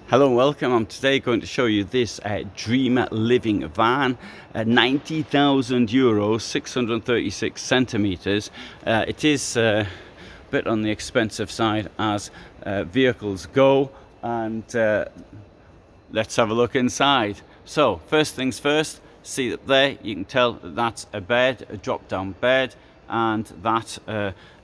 Hello and welcome. I'm today going to show you this Dreamer living van, 90,000 euros, 636 centimeters. It is a bit on the expensive side as vehicles go, and let's have a look inside. So first things first, see up there, you can tell that that's a bed, a drop down bed, and that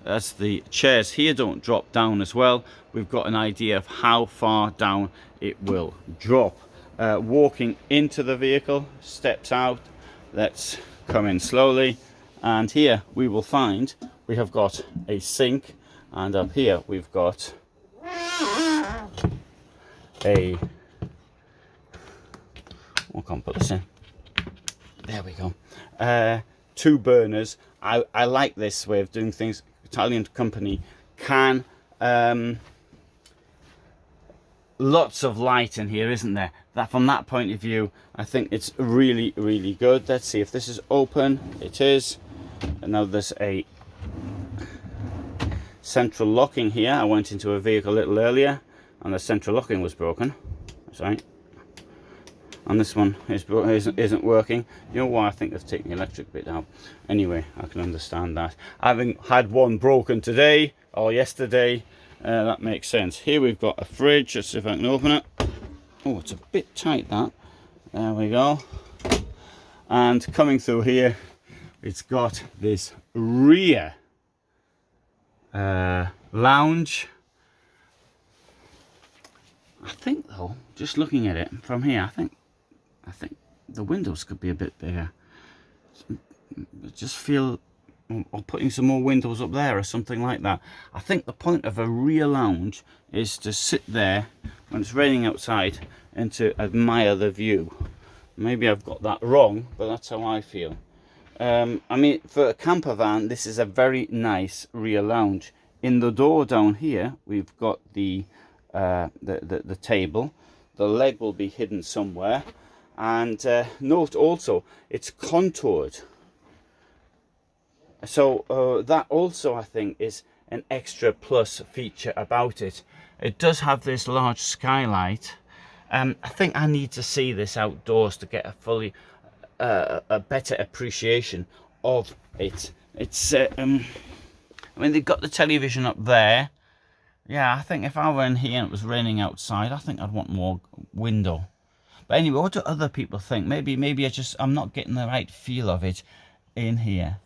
as the chairs here don't drop down as well, we've got an idea of how far down it will drop. Walking into the vehicle, steps out, let's come in slowly, and here we will find we have got a sink, and up here we've got a, I can't put this in, there we go, 2 burners. I like this way of doing things. Italian company can, lots of light in here, isn't there? That from that point of view, I think it's really good. Let's see if this is open. It is. And now there's a central locking here. I went into a vehicle a little earlier and the central locking was broken. Sorry. And this one isn't working. You know why? I think they've taken the electric bit out. Anyway, I can understand that. Having had one broken today or yesterday, that makes sense. Here we've got a fridge. Let's see if I can open it. Oh, it's a bit tight, that. There we go. And coming through here, it's got this rear lounge. I think though, just looking at it from here, I think the windows could be a bit bigger. I just feel, or putting some more windows up there or something like that. I think the point of a rear lounge is to sit there when it's raining outside and to admire the view. Maybe I've got that wrong, but that's how I feel. I mean, for a camper van, this is a very nice rear lounge. In the door down here, we've got the table. The leg will be hidden somewhere. And note also, it's contoured. So that also, I think, is an extra plus feature about it. It does have this large skylight. I think I need to see this outdoors to get a fully, a better appreciation of it. It's, I mean, they've got the television up there. Yeah, I think if I were in here and it was raining outside, I think I'd want more window. But anyway, what do other people think? Maybe I'm not getting the right feel of it in here.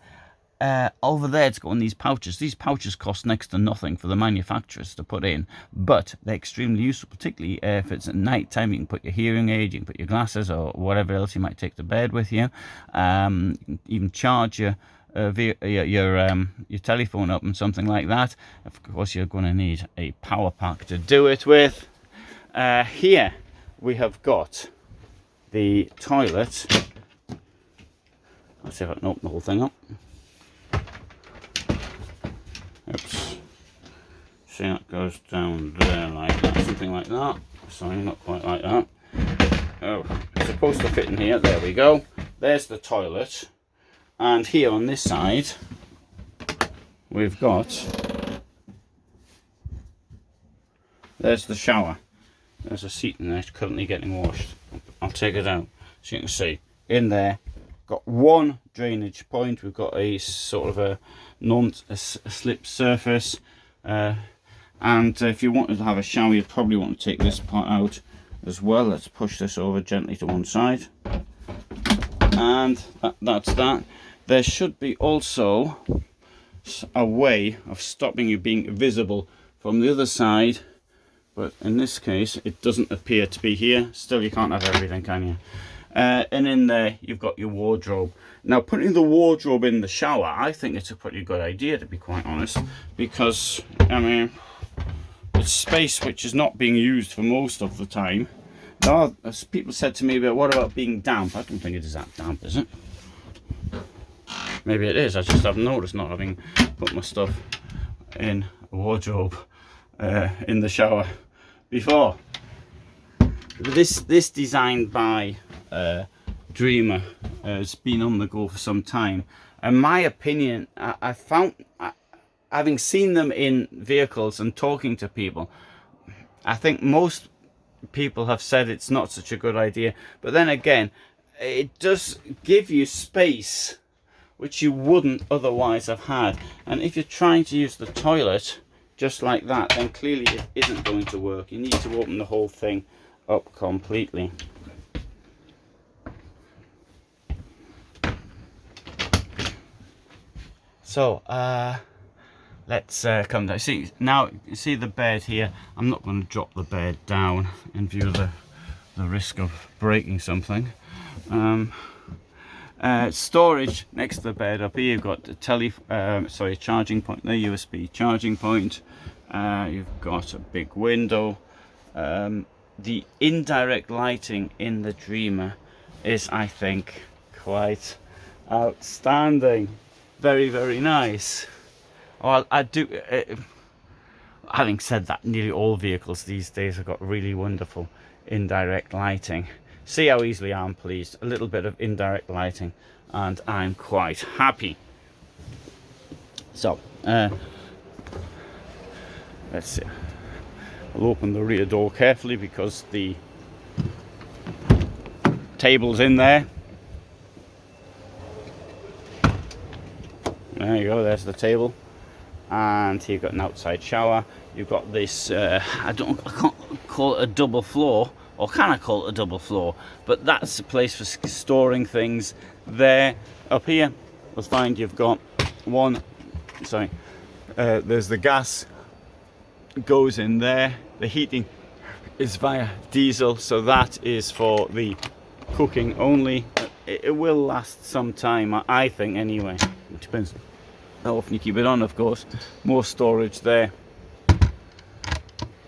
Over there, it's got one of these pouches. These pouches cost next to nothing for the manufacturers to put in, but they're extremely useful, particularly if it's at night time. You can put your hearing aid, you can put your glasses or whatever else you might take to bed with you. You can even charge your telephone up and something like that. Of course, you're going to need a power pack to do it with. Here we have got the toilet. Let's see if I can open the whole thing up. Oops. See, that goes down there like that, something like that. Sorry, not quite like that. Oh, it's supposed to fit in here. There we go. There's the toilet. And here on this side, we've got, there's the shower. There's a seat in there, it's currently getting washed. I'll take it out so you can see. In there, got one drainage point. We've got a sort of a non-slip surface. And if you wanted to have a shower, you'd probably want to take this part out as well. Let's push this over gently to one side. And that's that. There should be also a way of stopping you being visible from the other side, but in this case it doesn't appear to be here. Still, you can't have everything, can you? And in there you've got your wardrobe. Now, putting the wardrobe in the shower, I think it's a pretty good idea, to be quite honest, because I mean, it's space which is not being used for most of the time. Now, as people said to me, but what about being damp? I don't think it is that damp, is it? Maybe it is. I just haven't noticed, not having put my stuff in a wardrobe in the shower before. This designed by Dreamer has been on the go for some time. In my opinion, I found, having seen them in vehicles and talking to people, I think most people have said it's not such a good idea, but then again, it does give you space which you wouldn't otherwise have had. And if you're trying to use the toilet just like that, then clearly it isn't going to work. You need to open the whole thing up completely. So let's come down. See, now you see the bed here. I'm not going to drop the bed down in view of the risk of breaking something. Storage next to the bed. Up here you've got the charging point, the USB charging point. You've got a big window. The indirect lighting in the Dreamer is, I think, quite outstanding. Very, very nice. Well, I do. Having said that, nearly all vehicles these days have got really wonderful indirect lighting. See how easily I'm pleased. A little bit of indirect lighting and I'm quite happy. So let's see. I'll open the rear door carefully because the table's in there. There you go, there's the table. And you've got an outside shower. You've got this, I can't call it a double floor, or can I call it a double floor? But that's a place for storing things there. Up here, you'll find you've got there's the gas goes in there. The heating is via diesel, so that is for the cooking only. It will last some time, I think, anyway. It depends how often you keep it on, of course. More storage there.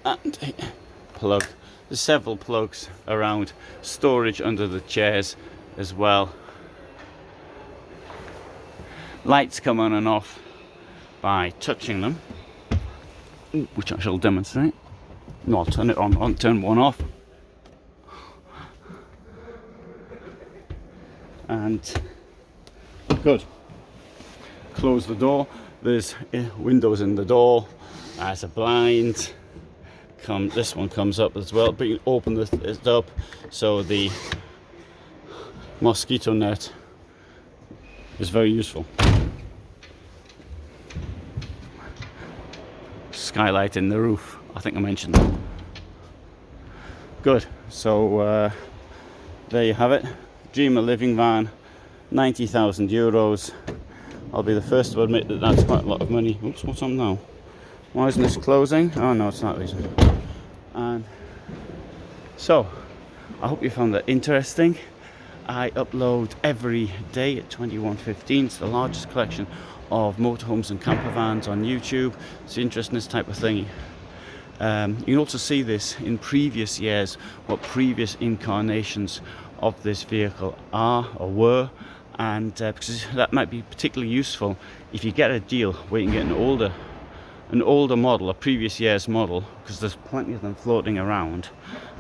And a plug. There's several plugs around. Storage under the chairs as well. Lights come on and off by touching them, which I shall demonstrate. No, I'll turn it on, turn one off. And good. Close the door. There's windows in the door. There's a blind. This one comes up as well, but you open it up so the mosquito net is very useful. Skylight in the roof. I think I mentioned that. Good. So there you have it. Dreamer living van, 90,000 euros. I'll be the first to admit that that's quite a lot of money. Oops, what's on now? Why isn't this closing? Oh no, it's not reason. And so, I hope you found that interesting. I upload every day at 21:15. It's the largest collection of motorhomes and campervans on YouTube. It's interesting, this type of thing. You can also see this in previous years, what previous incarnations of this vehicle are or were, and because that might be particularly useful if you get a deal where you can get an older model, a previous year's model, because there's plenty of them floating around.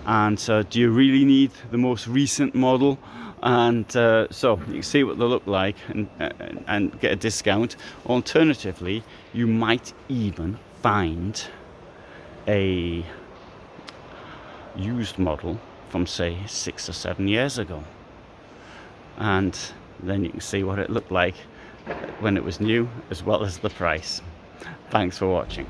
And so do you really need the most recent model? And so you can see what they look like and get a discount. Alternatively, you might even find a used model from, say, 6 or 7 years ago, and then you can see what it looked like when it was new, as well as the price. Thanks for watching.